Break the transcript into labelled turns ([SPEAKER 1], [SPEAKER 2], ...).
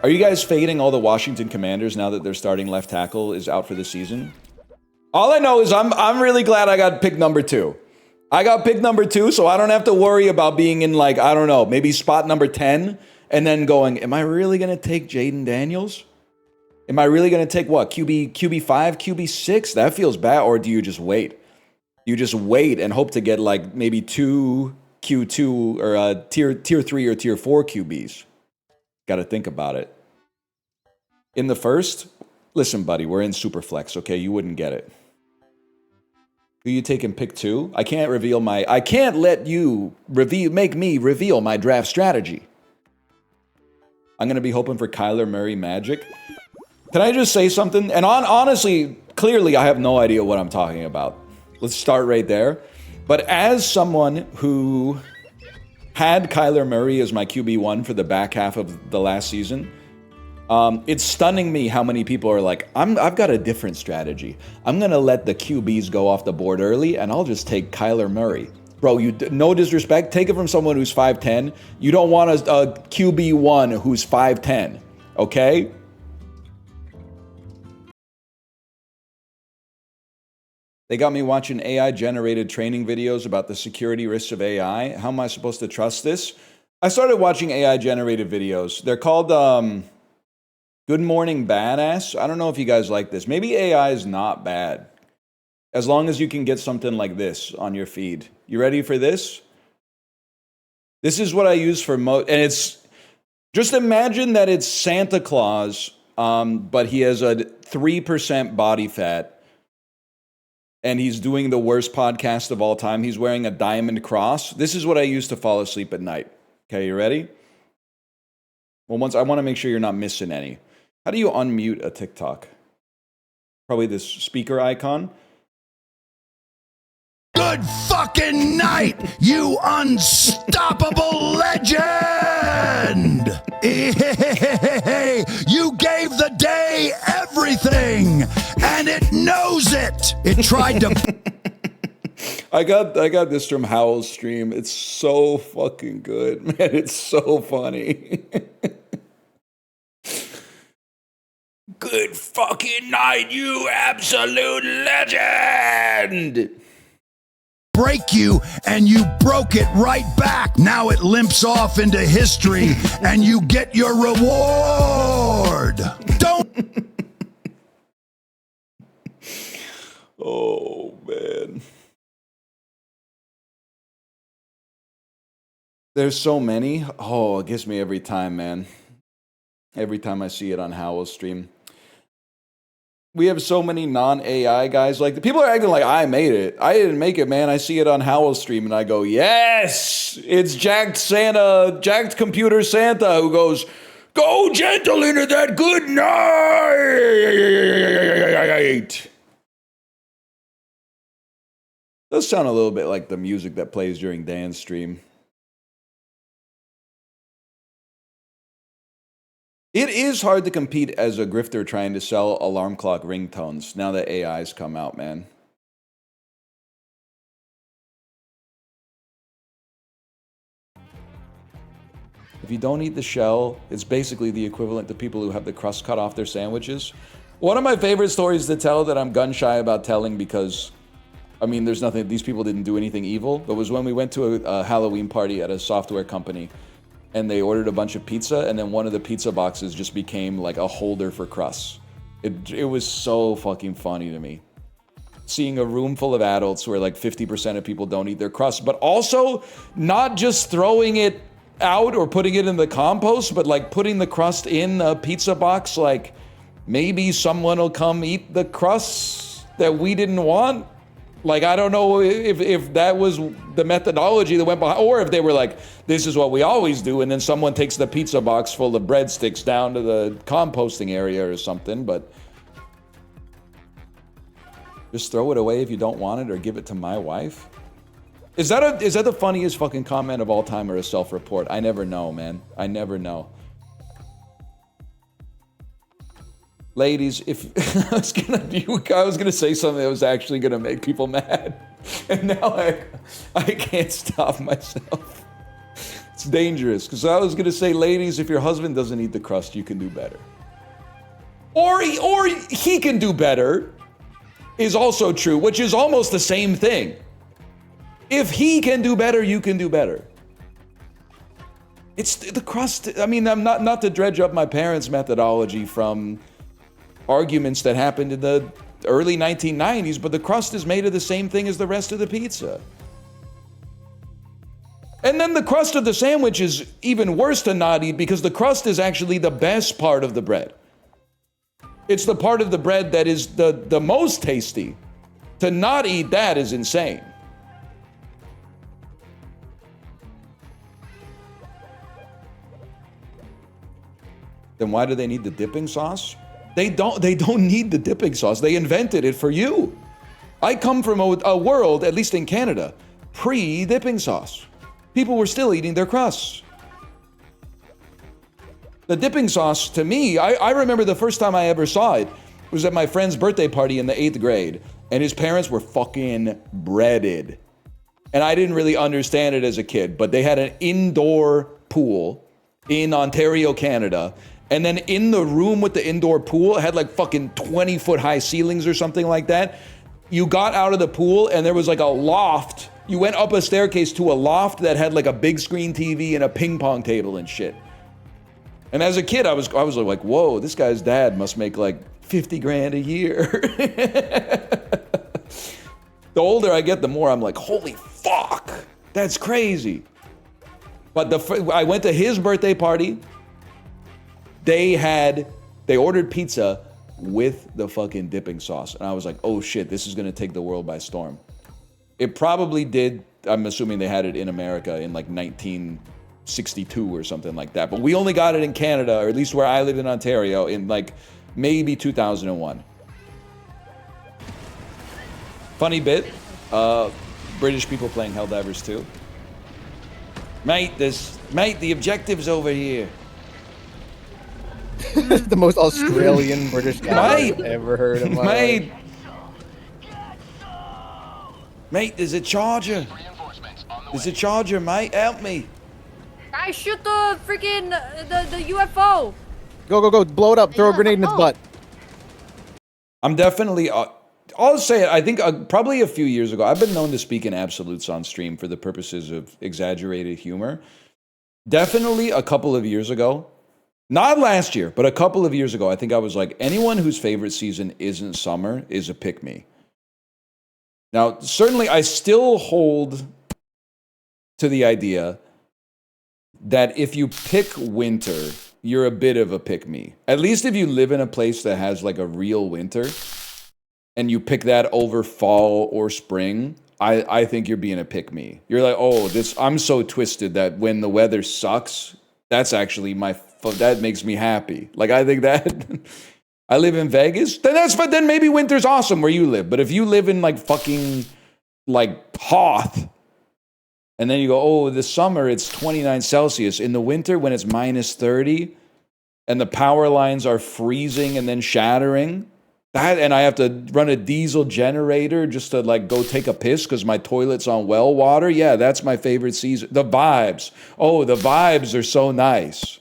[SPEAKER 1] Are you guys fading all the Washington Commanders now that their starting left tackle is out for the season? All I know is I'm really glad I got pick number 2. I got pick number 2, so I don't have to worry about being in, like, I don't know, maybe spot number 10, and then going, am I really going to take Jaden Daniels? Am I really going to take what? QB 5, QB 6? That feels bad. Or do you just wait? You just wait and hope to get like maybe 2 Q2 or tier 3 or tier 4 QBs. Got to think about it. In the first, listen, buddy, we're in Superflex, okay? You wouldn't get it. Who you taking pick 2? I can't let you make me reveal my draft strategy. I'm going to be hoping for Kyler Murray magic. Can I just say something? And honestly, clearly I have no idea what I'm talking about. Let's start right there. But as someone who had Kyler Murray as my QB1 for the back half of the last season, it's stunning me how many people are like, I've got a different strategy. I'm going to let the QBs go off the board early, and I'll just take Kyler Murray. Bro, no disrespect, take it from someone who's 5'10". You don't want a QB1 who's 5'10", okay? They got me watching AI-generated training videos about the security risks of AI. How am I supposed to trust this? I started watching AI-generated videos. They're called Good Morning Badass. I don't know if you guys like this. Maybe AI is not bad, as long as you can get something like this on your feed. You ready for this? This is what I use for and it's, just imagine that it's Santa Claus, but he has a 3% body fat. And he's doing the worst podcast of all time. He's wearing a diamond cross. This is what I use to fall asleep at night. Okay, you ready? Well, I want to make sure you're not missing any. How do you unmute a TikTok? Probably this speaker icon.
[SPEAKER 2] Good fucking night, you unstoppable legend! You gave the day everything, and it knows it. It tried to.
[SPEAKER 1] I got this from Howl's stream. It's so fucking good, man. It's so funny. Good fucking night, you absolute legend!
[SPEAKER 2] Break you, and you broke it right back. Now it limps off into history, and you get your reward. Don't.
[SPEAKER 1] Oh, man. There's so many. Oh, it gets me every time, man. Every time I see it on Howl's stream. We have so many non-AI guys. Like, the people are acting like I made it. I didn't make it, man. I see it on Howl's stream and I go, yes! It's jacked Santa, jacked computer Santa who goes, go gentle into that good night! Does sound a little bit like the music that plays during Dan's stream. It is hard to compete as a grifter trying to sell alarm clock ringtones now that AI's come out, man. If you don't eat the shell, it's basically the equivalent to people who have the crust cut off their sandwiches. One of my favorite stories to tell that I'm gun shy about telling because, I mean, there's nothing, these people didn't do anything evil, but was when we went to a Halloween party at a software company. And they ordered a bunch of pizza, and then one of the pizza boxes just became like a holder for crusts. It was so fucking funny to me. Seeing a room full of adults where like 50% of people don't eat their crust, but also not just throwing it out or putting it in the compost, but like putting the crust in a pizza box, like maybe someone will come eat the crusts that we didn't want. Like, I don't know if that was the methodology that went behind, or if they were like, this is what we always do, and then someone takes the pizza box full of breadsticks down to the composting area or something, but just throw it away if you don't want it, or give it to my wife? Is that the funniest fucking comment of all time, or a self-report? I never know, man. I never know. Ladies, if I was gonna say something that was actually gonna make people mad, and now I can't stop myself. It's dangerous. Because I was going to say, ladies, if your husband doesn't eat the crust, you can do better. Or he can do better is also true, which is almost the same thing. If he can do better, you can do better. It's the crust. I mean, I'm not to dredge up my parents' methodology from arguments that happened in the early 1990s, but the crust is made of the same thing as the rest of the pizza. And then the crust of the sandwich is even worse to not eat because the crust is actually the best part of the bread. It's the part of the bread that is the most tasty. To not eat that is insane. Then why do they need the dipping sauce? They don't need the dipping sauce. They invented it for you. I come from a world, at least in Canada, pre-dipping sauce. People were still eating their crusts. The dipping sauce, to me, I remember the first time I ever saw it was at my friend's birthday party in the 8th grade, and his parents were fucking breaded. And I didn't really understand it as a kid, but they had an indoor pool in Ontario, Canada. And then in the room with the indoor pool, it had like fucking 20-foot high ceilings or something like that. You got out of the pool and there was like a loft. You went up a staircase to a loft that had like a big screen TV and a ping pong table and shit. And as a kid, I was like, whoa, this guy's dad must make like 50 grand a year. The older I get, the more I'm like, holy fuck, that's crazy. But I went to his birthday party. They ordered pizza with the fucking dipping sauce. And I was like, oh shit, this is gonna take the world by storm. It probably did. I'm assuming they had it in America in like 1962 or something like that. But we only got it in Canada, or at least where I live in Ontario, in like maybe 2001. Funny bit, British people playing Helldivers 2. Mate, the objective's over here.
[SPEAKER 3] The most Australian British guy I've ever heard of my life.
[SPEAKER 1] Mate, there's a charger. There's a charger, mate. Help me.
[SPEAKER 4] I shoot the freaking the UFO.
[SPEAKER 3] Go. Blow it up. Throw a grenade in its butt.
[SPEAKER 1] I'm definitely... I'll say it. I think probably a few years ago, I've been known to speak in absolutes on stream for the purposes of exaggerated humor. Definitely a couple of years ago. Not last year, but a couple of years ago, I think I was like, anyone whose favorite season isn't summer is a pick-me. Now, certainly I still hold to the idea that if you pick winter, you're a bit of a pick-me. At least if you live in a place that has like a real winter and you pick that over fall or spring, I think you're being a pick-me. You're like, oh, I'm so twisted that when the weather sucks, that's actually that makes me happy. Like, I think that I live in Vegas, then maybe winter's awesome where you live. But if you live in like fucking like Hoth, and then you go, oh, this summer it's 29 Celsius. In the winter when it's minus 30 and the power lines are freezing and then shattering, and I have to run a diesel generator just to like go take a piss because my toilet's on well water. Yeah, that's my favorite season. The vibes. Oh, the vibes are so nice.